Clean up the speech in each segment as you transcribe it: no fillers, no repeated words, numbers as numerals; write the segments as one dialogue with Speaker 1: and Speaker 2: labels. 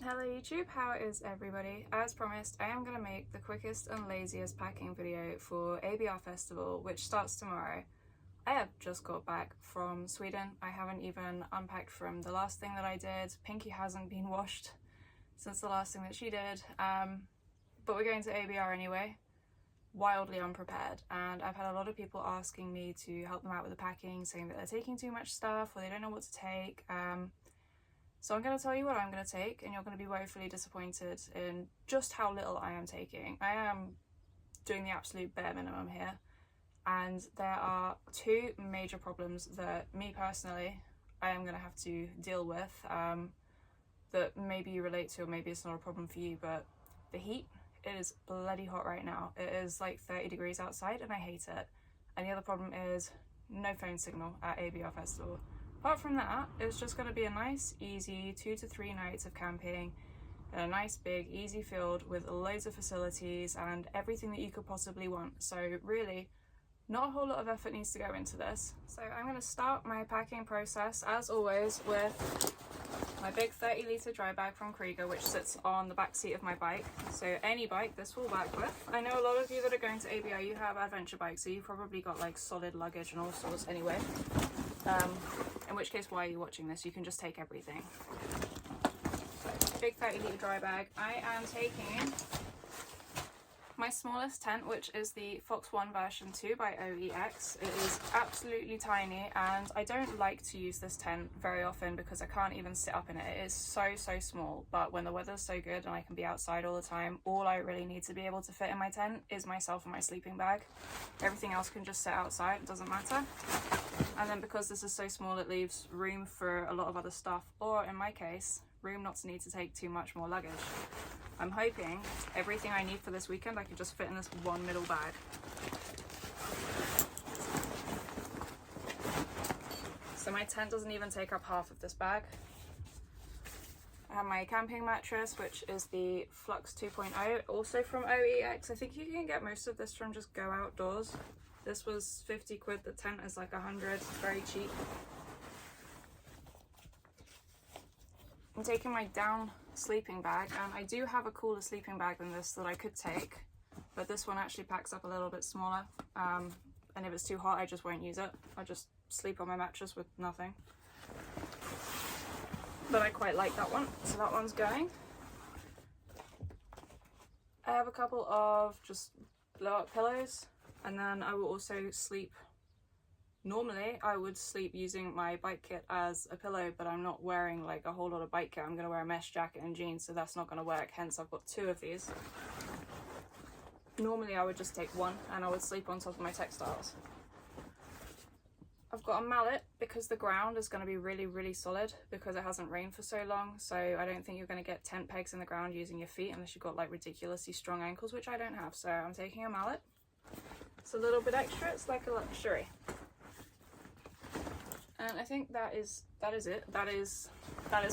Speaker 1: Hello YouTube, how is everybody? As promised, I am going to make the quickest and laziest packing video for ABR Festival, which starts tomorrow. I have just got back from Sweden. I haven't even unpacked from the last thing that I did. Pinky hasn't been washed since the last thing that she did, but we're going to ABR anyway, wildly unprepared, and I've had a lot of people asking me to help them out with the packing, saying that they're taking too much stuff or they don't know what to take. So I'm going to tell you what I'm going to take, and you're going to be woefully disappointed in just how little I am taking. I am doing the absolute bare minimum here, and there are two major problems that me personally I am going to have to deal with, that maybe you relate to or maybe it's not a problem for you, but the heat. It is bloody hot right now. It is like 30 degrees outside and I hate it. And the other problem is no phone signal at ABR Festival. Apart from that, it's just going to be a nice, easy 2 to 3 nights of camping in a nice, big, easy field with loads of facilities and everything that you could possibly want. So really, not a whole lot of effort needs to go into this. So I'm going to start my packing process, as always, with my big 30-litre dry bag from Krieger, which sits on the back seat of my bike. So any bike this will work with. I know a lot of you that are going to ABR, you have adventure bikes, so you've probably got like solid luggage and all sorts anyway. In which case, why are you watching this? You can just take everything. So, big 30-litre dry bag. I am taking my smallest tent, which is the Fox 1 version 2 by OEX. It is absolutely tiny, and I don't like to use this tent very often because I can't even sit up in it. It is so small, but when the weather's so good and I can be outside all the time, all I really need to be able to fit in my tent is myself and my sleeping bag. Everything else can just sit outside, it doesn't matter. And then because this is so small, it leaves room for a lot of other stuff, or in my case, room not to need to take too much more luggage. I'm hoping everything I need for this weekend I can just fit in this one middle bag. So my tent doesn't even take up half of this bag. I have my camping mattress, which is the Flux 2.0, also from OEX. I think you can get most of this from just Go Outdoors. This was 50 quid, the tent is like 100, very cheap. I'm taking my down sleeping bag, and I do have a cooler sleeping bag than this that I could take, but this one actually packs up a little bit smaller, and if it's too hot I just won't use it. I just sleep on my mattress with nothing. But I quite like that one, so that one's going. I have a couple of just blow up pillows, and then I will also sleep. Normally I would sleep using my bike kit as a pillow, but I'm not wearing like a whole lot of bike kit. I'm going to wear a mesh jacket and jeans, so that's not going to work, hence I've got 2 of these. Normally I would just take one and I would sleep on top of my textiles. I've got a mallet because the ground is going to be really solid because it hasn't rained for so long, so I don't think you're going to get tent pegs in the ground using your feet unless you've got like ridiculously strong ankles, which I don't have, so I'm taking a mallet. It's a little bit extra, it's like a luxury. And I think that is it. That is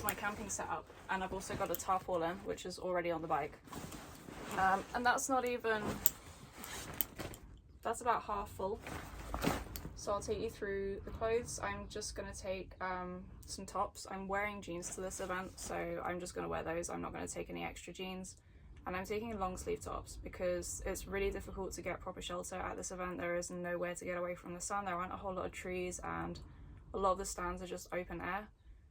Speaker 1: my camping setup. And I've also got a tarpaulin, which is already on the bike. And that's not even, that's about half full. So I'll take you through the clothes. I'm just gonna take some tops. I'm wearing jeans to this event, so I'm just gonna wear those. I'm not gonna take any extra jeans. And I'm taking long sleeve tops because it's really difficult to get proper shelter at this event. There is nowhere to get away from the sun. There aren't a whole lot of trees, and a lot of the stands are just open air,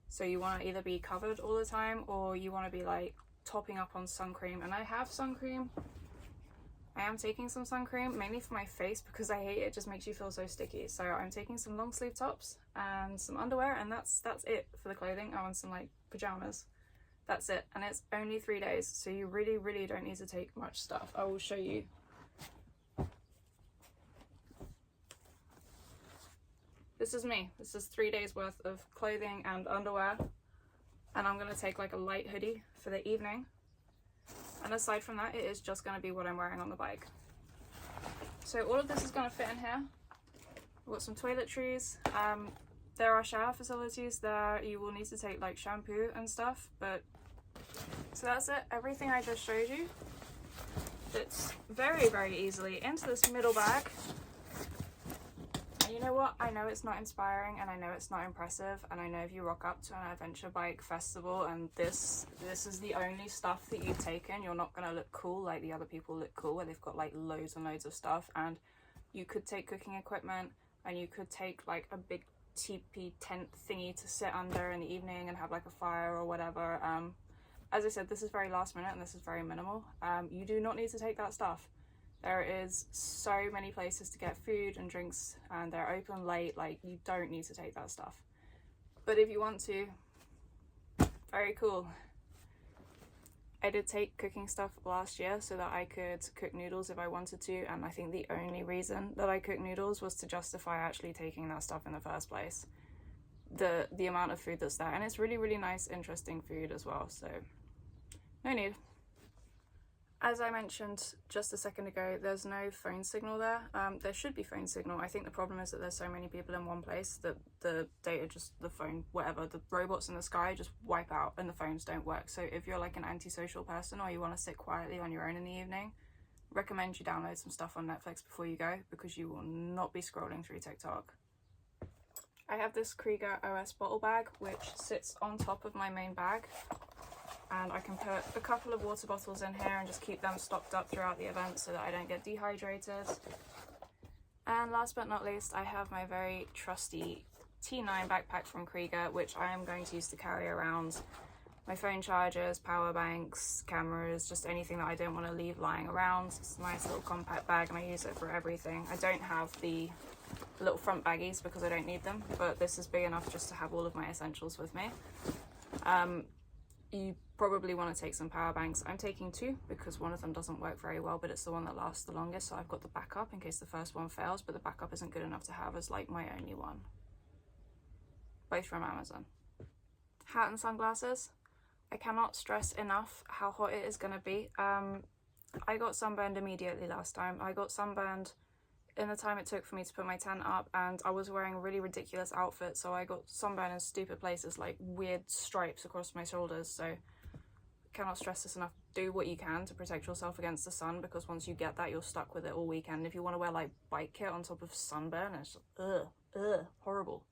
Speaker 1: so you want to either be covered all the time or you want to be like topping up on sun cream. And I have sun cream. I am taking some sun cream mainly for my face because I hate it. It just makes you feel so sticky. So I'm taking some long sleeve tops and some underwear, and that's it for the clothing. I want some like pajamas. That's it, and it's only 3 days, so you really don't need to take much stuff. I will show you. This is me. This is 3 days worth of clothing and underwear, and I'm going to take like a light hoodie for the evening, and aside from that it is just going to be what I'm wearing on the bike. So all of this is going to fit in here. I've got some toiletries. There are shower facilities there. You will need to take like shampoo and stuff, but so that's it. Everything I just showed you fits very easily into this middle bag. And you know what, I know it's not inspiring and I know it's not impressive, and I know if you rock up to an adventure bike festival and this is the only stuff that you've taken, you're not gonna look cool like the other people look cool, where they've got like loads and loads of stuff. And you could take cooking equipment, and you could take like a big teepee tent thingy to sit under in the evening and have like a fire or whatever. As I said, this is very last minute and this is very minimal. You do not need to take that stuff. There is so many places to get food and drinks, and they're open late. Like, you don't need to take that stuff. But if you want to, very cool. I did take cooking stuff last year so that I could cook noodles if I wanted to, and I think the only reason that I cooked noodles was to justify actually taking that stuff in the first place. The amount of food that's there, and it's really, really nice, interesting food as well, so no need. As I mentioned just a second ago, there's no phone signal there. There should be phone signal. I think the problem is that there's so many people in one place that the data just, the phone, whatever, the robots in the sky just wipe out and the phones don't work. So if you're like an antisocial person or you want to sit quietly on your own in the evening, recommend you download some stuff on Netflix before you go, because you will not be scrolling through TikTok. I have this Krieger OS bottle bag which sits on top of my main bag, and I can put a couple of water bottles in here and just keep them stocked up throughout the event so that I don't get dehydrated. And last but not least, I have my very trusty T9 backpack from Krieger, which I am going to use to carry around my phone chargers, power banks, cameras, just anything that I don't want to leave lying around. It's a nice little compact bag and I use it for everything. I don't have the little front baggies because I don't need them, but this is big enough just to have all of my essentials with me. You probably want to take some power banks. I'm taking two because one of them doesn't work very well, but it's the one that lasts the longest, so I've got the backup in case the first one fails, but the backup isn't good enough to have as like my only one. Both from Amazon. Hat and sunglasses. I cannot stress enough how hot it is going to be. I got sunburned immediately last time. I got sunburned in the time it took for me to put my tent up, and I was wearing a really ridiculous outfit, so I got sunburned in stupid places, like weird stripes across my shoulders. So cannot stress this enough. Do what you can to protect yourself against the sun, because once you get that, you're stuck with it all weekend. If you want to wear like bike kit on top of sunburn, it's just horrible.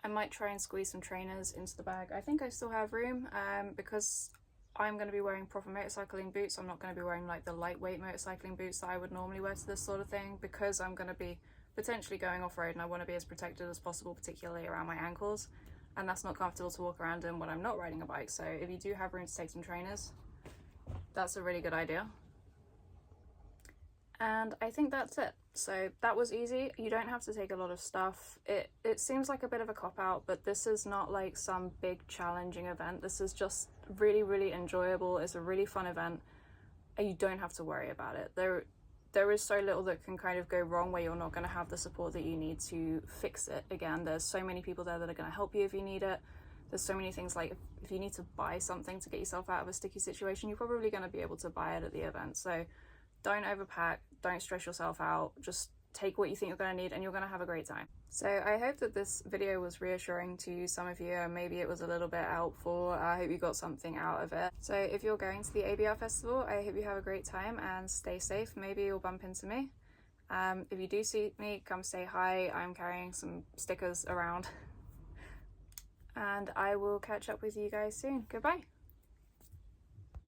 Speaker 1: I might try and squeeze some trainers into the bag. I think I still have room, because I'm going to be wearing proper motorcycling boots. I'm not going to be wearing like the lightweight motorcycling boots that I would normally wear to this sort of thing, because I'm going to be potentially going off-road and I want to be as protected as possible, particularly around my ankles, and that's not comfortable to walk around in when I'm not riding a bike. So if you do have room to take some trainers, that's a really good idea. And I think that's it. So that was easy. You don't have to take a lot of stuff. It seems like a bit of a cop-out, but this is not like some big challenging event. This is just really, really enjoyable. It's a really fun event and you don't have to worry about it. There is so little that can kind of go wrong where you're not going to have the support that you need to fix it again. There's so many people there that are going to help you if you need it. There's so many things, like if you need to buy something to get yourself out of a sticky situation, you're probably going to be able to buy it at the event. So don't overpack, don't stress yourself out, just take what you think you're going to need and you're going to have a great time. So I hope that this video was reassuring to some of you, and maybe it was a little bit helpful. I hope you got something out of it. So if you're going to the ABR Festival, I hope you have a great time and stay safe. Maybe you'll bump into me. If you do see me, come say hi. I'm carrying some stickers around. And I will catch up with you guys soon. Goodbye.